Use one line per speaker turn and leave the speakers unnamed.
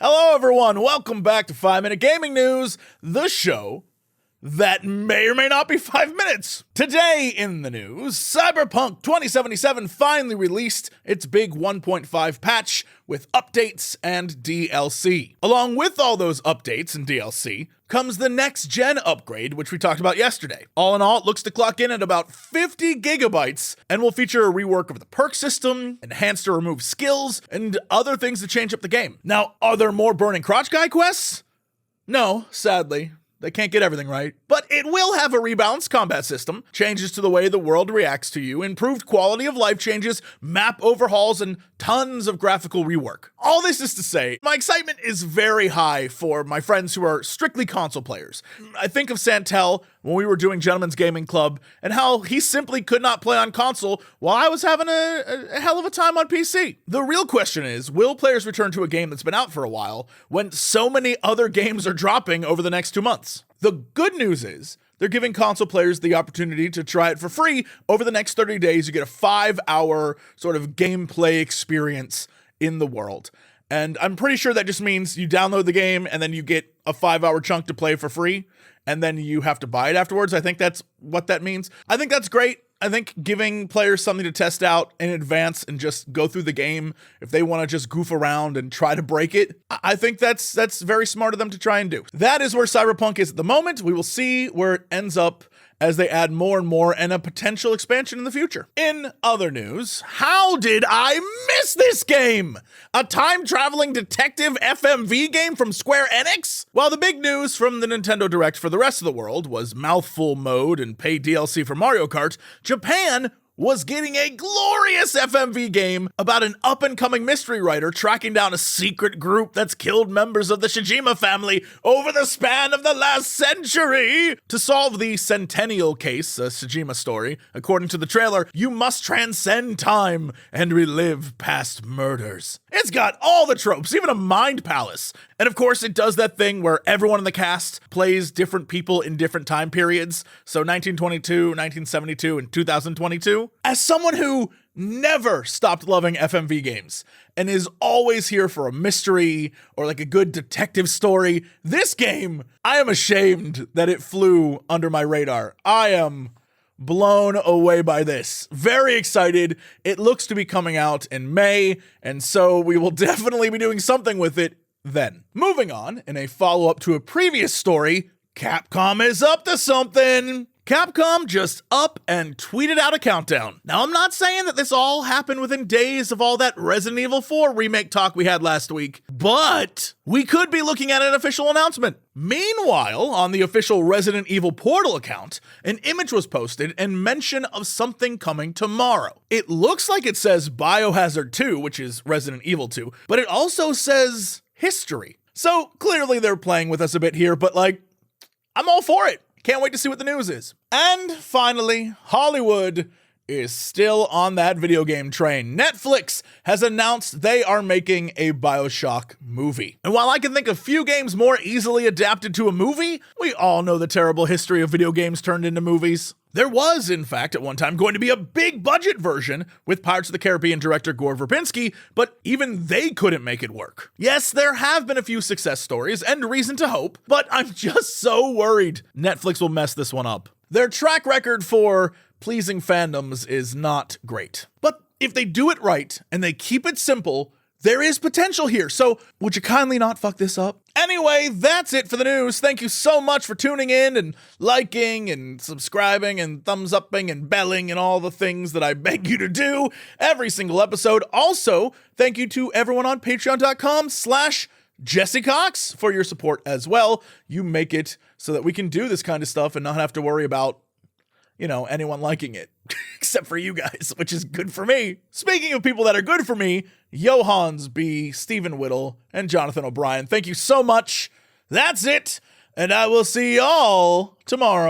Hello everyone, welcome back to 5 Minute Gaming News, the show that may or may not be 5 minutes. Today in the news, Cyberpunk 2077 finally released its big 1.5 patch with updates and DLC. Along with all those updates and DLC comes the next gen upgrade, which we talked about yesterday. All in all, it looks to clock in at about 50 gigabytes and will feature a rework of the perk system, enhanced or removed skills, and other things to change up the game. Now, are there more Burning Crotch Guy quests? No, sadly. They can't get everything right, but it will have a rebalanced combat system, changes to the way the world reacts to you, improved quality of life changes, map overhauls, and tons of graphical rework. All this is to say, my excitement is very high for my friends who are strictly console players. I think of Santel when we were doing Gentleman's Gaming Club and how he simply could not play on console while I was having a hell of a time on PC. The real question is, will players return to a game that's been out for a while when so many other games are dropping over the next 2 months? The good news is they're giving console players the opportunity to try it for free. Over the next 30 days, you get a 5-hour sort of gameplay experience in the world. And I'm pretty sure that just means you download the game and then you get a 5-hour chunk to play for free, and then you have to buy it afterwards. I think that's what that means. I think that's great. I think giving players something to test out in advance and just go through the game if they want to just goof around and try to break it, I think that's very smart of them to try and do. That is where Cyberpunk is at the moment. We will see where it ends up as they add more and more and a potential expansion in the future. In other news, how did I miss this game? A time-traveling detective FMV game from Square Enix? While the big news from the Nintendo Direct for the rest of the world was mouthful mode and paid DLC for Mario Kart, Japan was getting a glorious FMV game about an up-and-coming mystery writer tracking down a secret group that's killed members of the Shijima family over the span of the last century. To solve the Centennial case, a Shijima story, according to the trailer, you must transcend time and relive past murders. It's got all the tropes, even a mind palace. And of course, it does that thing where everyone in the cast plays different people in different time periods. So 1922, 1972, and 2022. As someone who never stopped loving FMV games and is always here for a mystery or like a good detective story, this game, I am ashamed that it flew under my radar. I am blown away by this. Very excited. It looks to be coming out in May, and so we will definitely be doing something with it then. Moving on, in a follow-up to a previous story, Capcom is up to something. Capcom just up and tweeted out a countdown. Now, I'm not saying that this all happened within days of all that Resident Evil 4 remake talk we had last week, but we could be looking at an official announcement. Meanwhile, on the official Resident Evil Portal account, an image was posted and mention of something coming tomorrow. It looks like it says Biohazard 2, which is Resident Evil 2, but it also says History. So clearly they're playing with us a bit here, but I'm all for it. Can't wait to see what the news is. And finally, Hollywood is still on that video game train. Netflix has announced they are making a Bioshock movie. And while I can think of few games more easily adapted to a movie, we all know the terrible history of video games turned into movies. There was, in fact, at one time going to be a big budget version with Pirates of the Caribbean director Gore Verbinski, but even they couldn't make it work. Yes, there have been a few success stories and reason to hope, but I'm just so worried Netflix will mess this one up. Their track record for pleasing fandoms is not great. But if they do it right and they keep it simple, there is potential here, so would you kindly not fuck this up? Anyway, that's it for the news. Thank you so much for tuning in and liking and subscribing and thumbs upping and belling and all the things that I beg you to do every single episode. Also, thank you to everyone on patreon.com/Jesse Cox for your support as well. You make it so that we can do this kind of stuff and not have to worry about anyone liking it, except for you guys, which is good for me. Speaking of people that are good for me, Johans B., Stephen Whittle, and Jonathan O'Brien, thank you so much. That's it, and I will see y'all tomorrow.